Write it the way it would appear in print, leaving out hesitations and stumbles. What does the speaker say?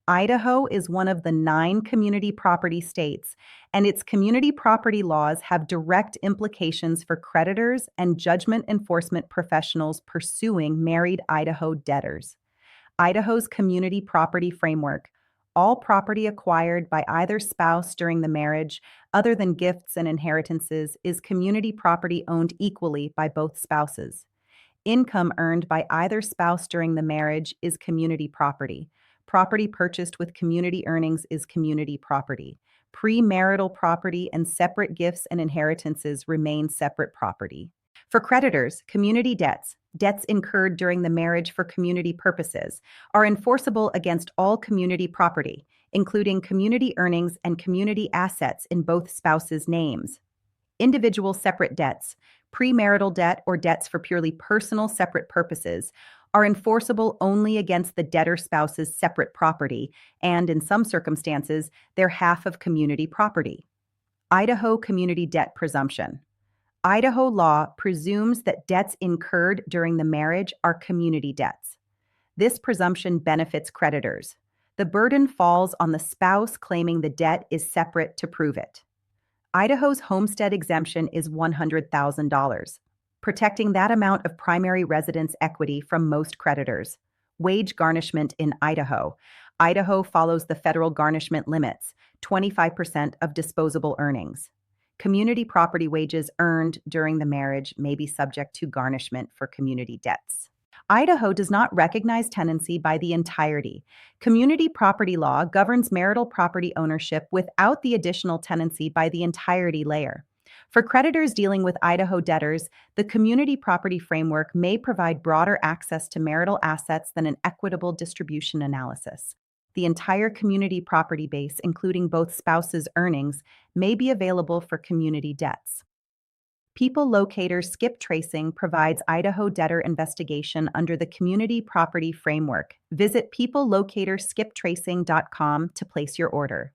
Idaho is one of the 9 community property states, and its community property laws have direct implications for creditors and judgment enforcement professionals pursuing married Idaho debtors. Idaho's community property framework: all property acquired by either spouse during the marriage, other than gifts and inheritances, is community property owned equally by both spouses. Income earned by either spouse during the marriage is community property. Property purchased with community earnings is community property. Premarital property and separate gifts and inheritances remain separate property. For creditors, community debts incurred during the marriage for community purposes, are enforceable against all community property, including community earnings and community assets in both spouses' names. Individual separate debts, premarital debt or debts for purely personal separate purposes, are enforceable only against the debtor spouse's separate property and, in some circumstances, their half of community property. Idaho Community Debt Presumption. Idaho law presumes that debts incurred during the marriage are community debts. This presumption benefits creditors. The burden falls on the spouse claiming the debt is separate to prove it. Idaho's homestead exemption is $100,000, protecting that amount of primary residence equity from most creditors. Wage garnishment in Idaho. Idaho follows the federal garnishment limits, 25% of disposable earnings. Community property wages earned during the marriage may be subject to garnishment for community debts. Idaho does not recognize tenancy by the entirety. Community property law governs marital property ownership without the additional tenancy by the entirety layer. For creditors dealing with Idaho debtors, the community property framework may provide broader access to marital assets than an equitable distribution analysis. The entire community property base, including both spouses' earnings, may be available for community debts. People Locator Skip Tracing provides Idaho debtor investigation under the Community Property Framework. Visit peoplelocatorskiptracing.com to place your order.